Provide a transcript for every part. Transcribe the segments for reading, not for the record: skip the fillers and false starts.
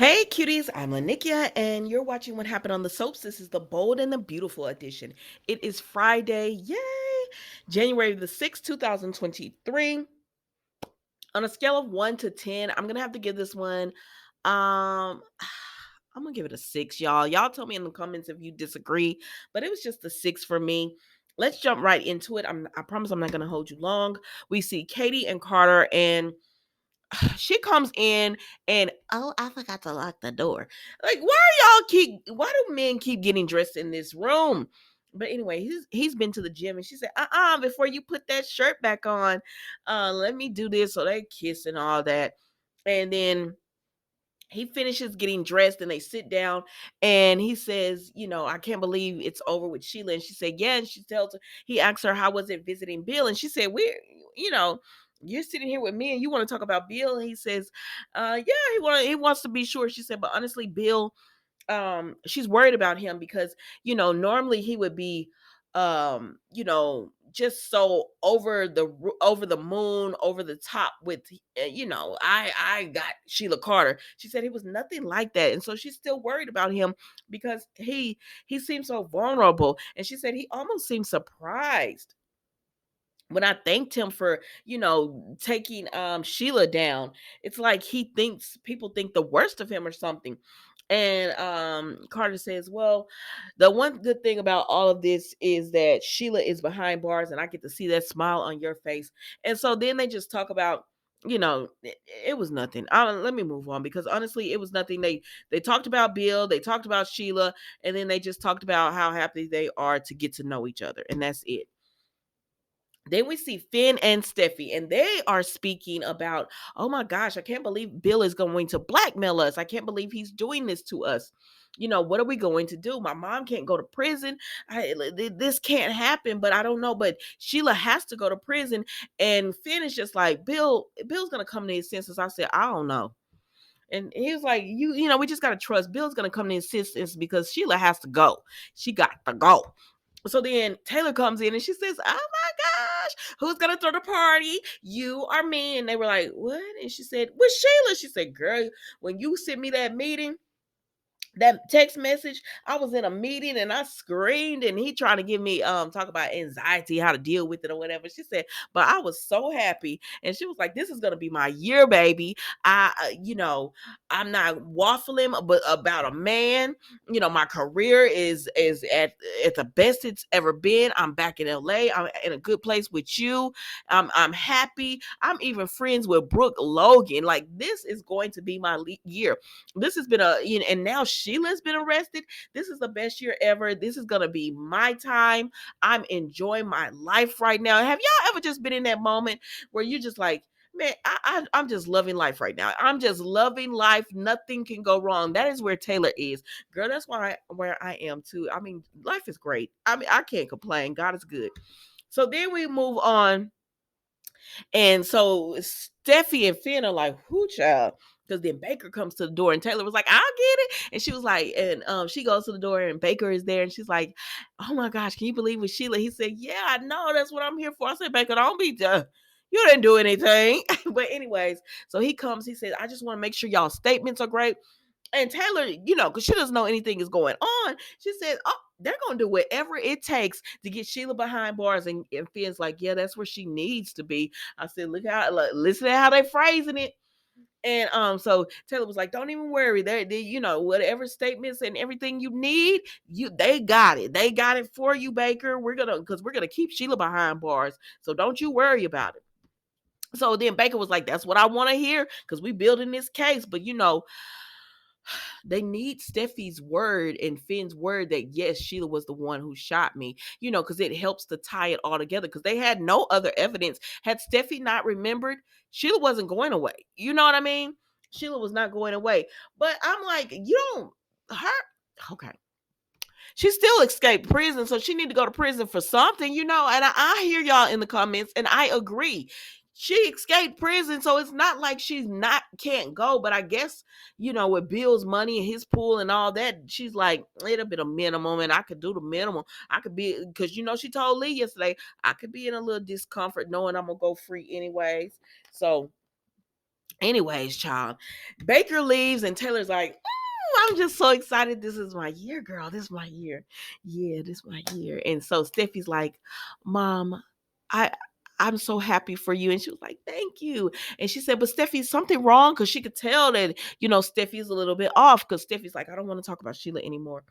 Hey cuties, I'm Lanikia and you're watching What Happened on the Soaps. This is the Bold and the Beautiful edition. It is Friday, yay! January the 6th, 2023. On a scale of 1 to 10, I'm going to have to give this one I'm going to give it a 6, y'all. Y'all tell me in the comments if you disagree, but it was just a 6 for me. Let's jump right into it. I promise I'm not going to hold you long. We see Katie and Carter, and she comes in and I forgot to lock the door. Like, why do men keep getting dressed in this room? But anyway, he's been to the gym and she said, before you put that shirt back on, let me do this. So they kiss and all that. And then he finishes getting dressed and they sit down and he says, I can't believe it's over with Sheila. And she said, yeah. And she tells her, he asks her, how was it visiting Bill? And she said, you know, you're sitting here with me and you want to talk about Bill. And he says, yeah, he wants to be sure. She said, but honestly, Bill, she's worried about him because normally he would be just so over the moon, over the top with I got Sheila Carter. She said he was nothing like that, and so she's still worried about him because he seems so vulnerable. And she said he almost seemed surprised when I thanked him for, taking Sheila down. It's like he thinks people think the worst of him or something. And Carter says, well, the one good thing about all of this is that Sheila is behind bars and I get to see that smile on your face. And so then they just talk about, it was nothing. Let me move on because honestly, it was nothing. They talked about Bill, they talked about Sheila, and then they just talked about how happy they are to get to know each other, and that's it. Then we see Finn and Steffi, and they are speaking about, oh my gosh, I can't believe Bill is going to blackmail us. I can't believe he's doing this to us. What are we going to do? My mom can't go to prison. This can't happen, but I don't know. But Sheila has to go to prison. And Finn is just like, Bill's going to come to his senses. I said, I don't know. And he was like, we just got to trust Bill's going to come to his senses because Sheila has to go. She got to go. So then Taylor comes in and she says, oh my gosh, who's going to throw the party? You or me? And they were like, what? And she said, with Sheila. She said, girl, when you sent me that text message, I was in a meeting and I screamed, and he trying to give me talk about anxiety, how to deal with it or whatever. She said, but I was so happy. And she was like, this is gonna be my year, baby. I'm not waffling but about a man. My career is at the best it's ever been. I'm back in LA. I'm in a good place with you. I'm happy. I'm even friends with Brooke Logan. Like, this is going to be my year. This has been and now Sheila's been arrested. This is the best year ever. This is gonna be my time. I'm enjoying my life right now. Have y'all ever just been in that moment where you're just like, man, I'm just loving life right now. I'm just loving life. Nothing can go wrong. That is where Taylor is, girl. That's where I am too. I mean, life is great. I mean, I can't complain. God is good. So then we move on, and so Steffi and Finn are like, whoo, child. Because then Baker comes to the door and Taylor was like, I'll get it. And she was like, and she goes to the door and Baker is there and she's like, oh my gosh, can you believe with Sheila? He said, yeah, I know. That's what I'm here for. I said, Baker, don't be you didn't do anything. But anyways, so he comes, he said, I just want to make sure y'all statements are great. And Taylor, because she doesn't know anything is going on, she said, oh, they're going to do whatever it takes to get Sheila behind bars. And Finn's like, yeah, that's where she needs to be. I said, listen to how they phrasing it. And so Taylor was like, don't even worry. They whatever statements and everything you need, they got it. They got it for you, Baker. We're gonna keep Sheila behind bars. So don't you worry about it. So then Baker was like, that's what I want to hear, because we building this case. But they need Steffi's word and Finn's word that yes, Sheila was the one who shot me, because it helps to tie it all together, because they had no other evidence. Had Steffi not remembered, Sheila wasn't going away. You know what I mean? Sheila was not going away. But I'm like, okay. She still escaped prison, so she need to go to prison for something, And I hear y'all in the comments, and I agree. She escaped prison, so it's not like she's not can't go. But I guess, with Bill's money and his pool and all that, she's like, it'll be a minimum, and I could do the minimum. I could be, because she told Lee yesterday, I could be in a little discomfort knowing I'm gonna go free anyways. So Anyways, child, Baker leaves and Taylor's like, "Ooh, I'm just so excited. This is my year, girl. This is my year. Yeah, this is my year." And so Steffi's like, "Mom, I I'm so happy for you." And she was like, "Thank you." And she said, "But Steffi, something wrong?" Because she could tell that, Steffi's a little bit off, because Steffi's like, "I don't want to talk about Sheila anymore."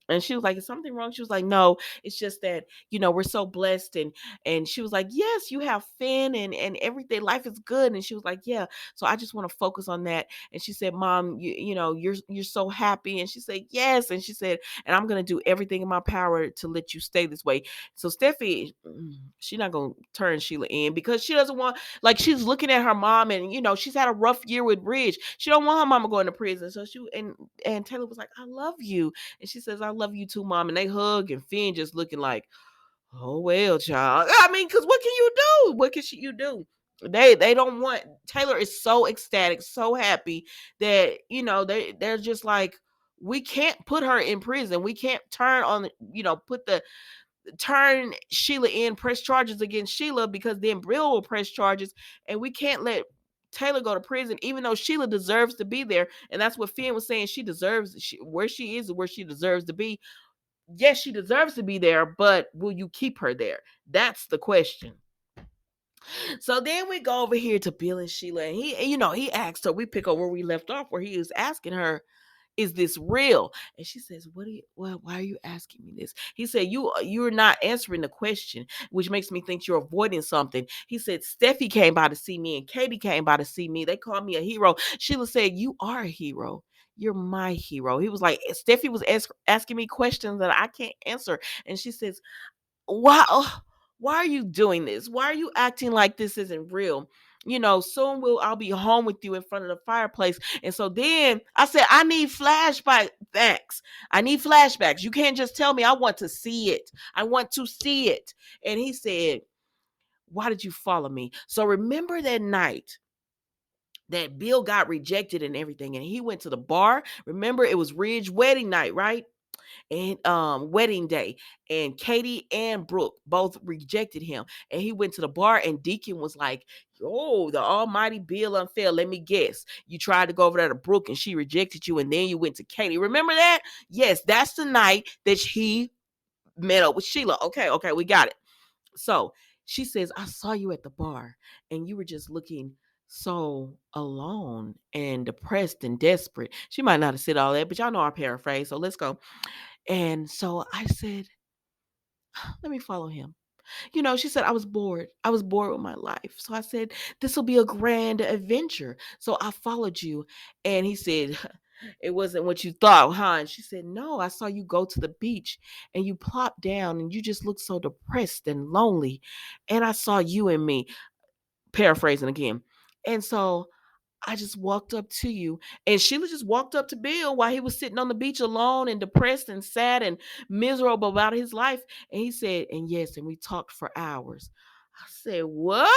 And she was like, "Is something wrong?" She was like, "No, it's just that, we're so blessed." And she was like, "Yes, you have Finn and everything. Life is good." And she was like, "Yeah. So I just want to focus on that." And she said, "Mom, you're so happy." And she said, "Yes." And she said, "And I'm gonna do everything in my power to let you stay this way." So Steffi, she's not gonna turn Sheila in, because she doesn't want, like, she's looking at her mom, and she's had a rough year with Bridge. She don't want her mama going to prison. So and Taylor was like, "I love you." And she says, "I love you too, Mom." And they hug, and Finn just looking like, "Oh well, child." I mean, because what can you do? What can you do? They don't want. Taylor is so ecstatic, so happy that they're just like, "We can't put her in prison. We can't put the turn Sheila in, press charges against Sheila, because then Bill will press charges, and we can't let Taylor go to prison, even though Sheila deserves to be there." And that's what Finn was saying. Where she is where she deserves to be. Yes, she deserves to be there, but will you keep her there? That's the question. So then we go over here to Bill and Sheila, and he asked her. We pick up where we left off, where he was asking her, "Is this real?" And she says, why are you asking me this?" He said, you're not answering the question, which makes me think you're avoiding something. He said, "Steffi came by to see me, and Katie came by to see me. They called me a hero." Sheila said, "You are a hero. You're my hero." He was like, "Steffi was asking me questions that I can't answer." And she says, why are you doing this? Why are you acting like this isn't real? Soon I'll be home with you in front of the fireplace." And so then I said, "I need flashbacks. I need flashbacks. You can't just tell me. I want to see it. I want to see it." And he said, "Why did you follow me?" So remember that night that Bill got rejected and everything, and he went to the bar. Remember, it was Ridge wedding night, right? And wedding day, and Katie and Brooke both rejected him, and he went to the bar, and Deacon was like, "Oh, the almighty Bill unfair. Let me guess, you tried to go over there to Brooke and she rejected you, and then you went to Katie. Remember that?" Yes, that's the night that he met up with Sheila. Okay, we got it. So she says, "I saw you at the bar, and you were just looking so alone and depressed and desperate." She might not have said all that, but y'all know our paraphrase, so let's go. And so I said, "Let me follow him." She said, "I was bored. I was bored with my life. So I said, this will be a grand adventure. So I followed you." And he said, "It wasn't what you thought, huh?" And she said, "No, I saw you go to the beach, and you plopped down, and you just looked so depressed and lonely. And I saw you and me," paraphrasing again. "And so I just walked up to you." And Sheila just walked up to Bill while he was sitting on the beach alone and depressed and sad and miserable about his life. And he said, "And yes, and we talked for hours." I said, "What?"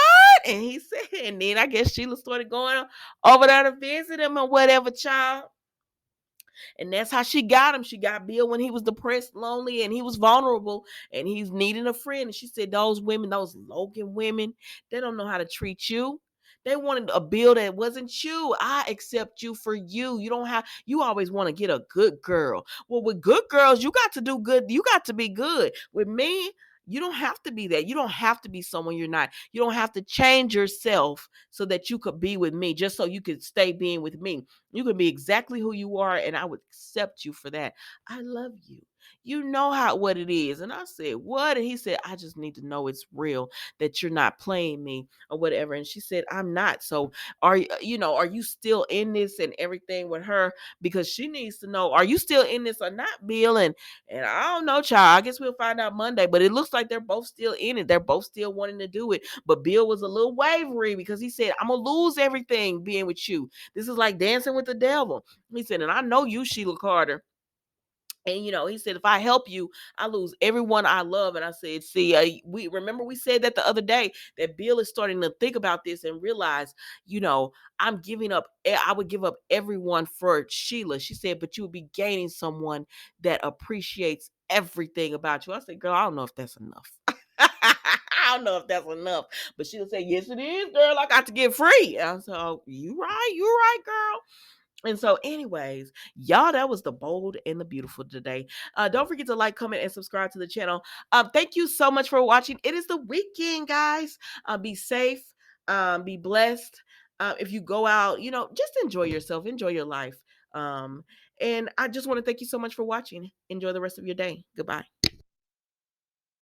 And he said, and then I guess Sheila started going over there to visit him or whatever, child. And that's how she got him. She got Bill when he was depressed, lonely, and he was vulnerable, and he's needing a friend. And she said, "Those women, those Logan women, they don't know how to treat you. They wanted a Bill that wasn't you. I accept you for you. You always want to get a good girl. Well, with good girls, you got to do good. You got to be good. With me, you don't have to be that. You don't have to be someone you're not. You don't have to change yourself so that you could be with me, just so you could stay being with me. You can be exactly who you are, and I would accept you for that. I love you. You know what it is." And I said, "What?" And he said, "I just need to know it's real, that you're not playing me or whatever." And she said, "I'm not. So are you still in this and everything with her? Because she needs to know, are you still in this or not, Bill?" And I don't know, child. I guess we'll find out Monday. But it looks like they're both still in it. They're both still wanting to do it. But Bill was a little wavery, because he said, "I'm gonna lose everything being with you. This is like dancing with the devil." He said, "And I know you, Sheila Carter." And he said, "If I help you, I lose everyone I love." And I said, "See, we said that the other day, that Bill is starting to think about this and realize, you know, I'm giving up. I would give up everyone for Sheila." She said, "But you would be gaining someone that appreciates everything about you." I said, "Girl, I don't know if that's enough." I don't know if that's enough, but she'll say, "Yes, it is, girl. I got to get free." And so you right, girl. And so, anyways, y'all, that was the bold and the beautiful today. Don't forget to like, comment, and subscribe to the channel. Thank you so much for watching. It is the weekend, guys. Be safe, be blessed. If you go out, just enjoy yourself, enjoy your life. And I just want to thank you so much for watching. Enjoy the rest of your day. Goodbye.